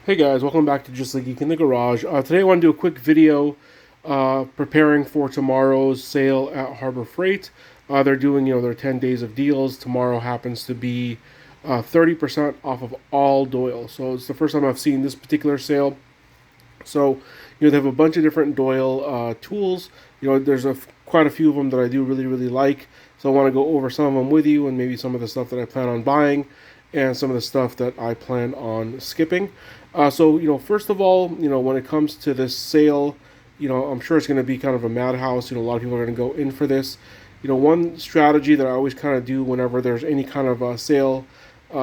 Hey guys, welcome back to Just Like Geek in the Garage. Today I want to do a quick video preparing for tomorrow's sale at Harbor Freight. They're doing, their 10 days of deals. Tomorrow happens to be 30% off of all Doyle. So it's the first time I've seen this particular sale. So, they have a bunch of different Doyle tools. There's quite a few of them that I do really like. So I want to go over some of them with you and maybe some of the stuff that I plan on buying and some of the stuff that I plan on skipping. So, first of all, when it comes to this sale, I'm sure it's going to be kind of a madhouse. A lot of people are going to go in for this. One strategy that I always kind of do whenever there's any kind of sale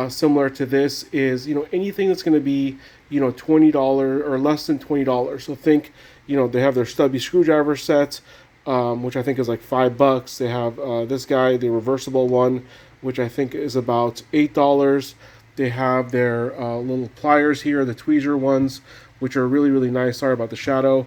similar to this is, anything that's going to be, $20 or less than $20. So think, they have their stubby screwdriver set, which I think is like $5. They have this guy, the reversible one, which I think is about $8. They have their little pliers here, the tweezer ones, which are really nice. Sorry about the shadow.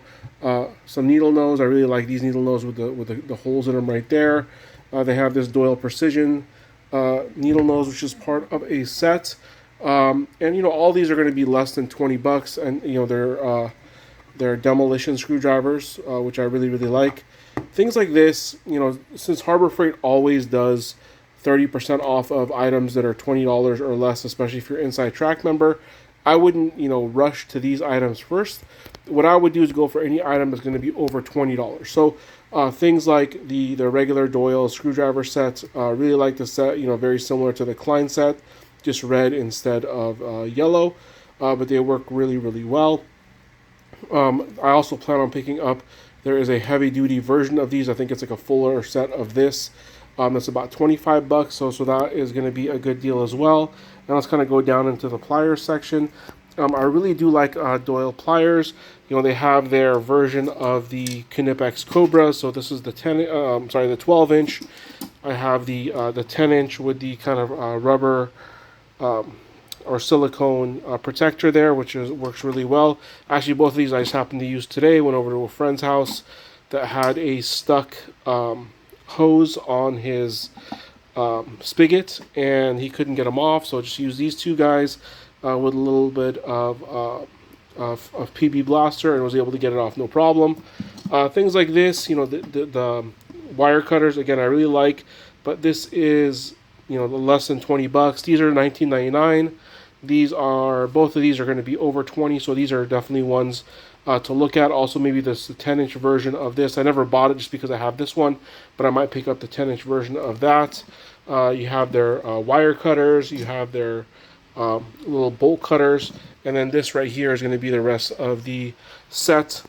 Some needle nose. I really like these needle nose with the holes in them right there. They have this Doyle Precision needle nose, which is part of a set. And all these are going to be less than $20, and they're demolition screwdrivers, which I really like. Things like this, since Harbor Freight always does 30% off of items that are $20 or less, especially if you're inside track member, I wouldn't, rush to these items first. What I would do is go for any item that's going to be over $20. So things like the regular Doyle screwdriver set, really like the set, very similar to the Klein set, just red instead of yellow, but they work really well. I also plan on picking up, there is a heavy duty version of these. I think it's like a fuller set of this. That's about $25, so that is going to be a good deal as well. Now let's kind of go down into the pliers section. I really do like Doyle pliers. They have their version of the Knipex Cobra. So this is the 12-inch. I have the 10-inch with the kind of rubber or silicone protector there, which works really well. Actually, both of these I just happened to use today. Went over to a friend's house that had a stuck hose on his spigot, and he couldn't get them off, so I just used these two guys with a little bit of PB blaster and was able to get it off no problem. Things like this, the wire cutters, again, I really like, but this is less than $20. These are $19.99. Both of these are going to be over 20, so these are definitely ones to look at. Also, maybe this the 10-inch version of this. I never bought it just because I have this one, but I might pick up the 10-inch version of that. You have their wire cutters, you have their little bolt cutters, and then this right here is going to be the rest of the set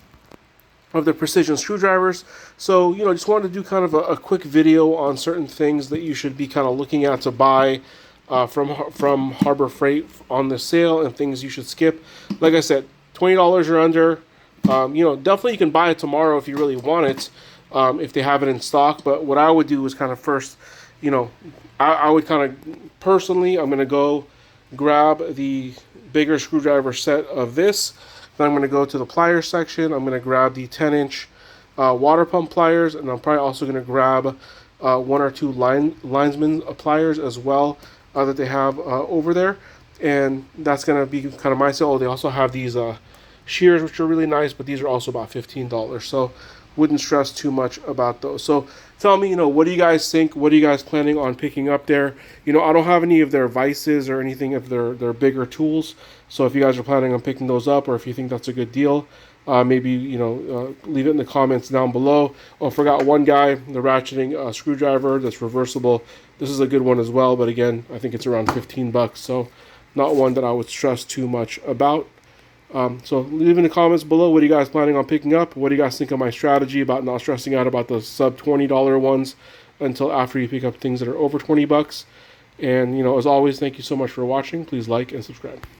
of the precision screwdrivers. So, just wanted to do kind of a quick video on certain things that you should be kind of looking at to buy from Harbor Freight on the sale, and things you should skip. Like I said, $20 or under. Definitely you can buy it tomorrow if you really want it, if they have it in stock. But what I would do is kind of first, I would kind of, personally, I'm going to go grab the bigger screwdriver set of this. Then I'm going to go to the pliers section. I'm going to grab the 10-inch water pump pliers, and I'm probably also going to grab one or two linesman pliers as well that they have over there. And that's going to be kind of my sale. They also have these shears, which are really nice, but these are also about $15. So wouldn't stress too much about those. So tell me, what do you guys think? What are you guys planning on picking up there? I don't have any of their vices or anything of their bigger tools. So if you guys are planning on picking those up, or if you think that's a good deal, maybe, leave it in the comments down below. Oh, forgot one guy, the ratcheting screwdriver that's reversible. This is a good one as well, but again, I think it's around $15. So not one that I would stress too much about. So leave in the comments below, what are you guys planning on picking up? What do you guys think of my strategy about not stressing out about the sub $20 ones until after you pick up things that are over $20? And, as always, thank you so much for watching. Please like and subscribe.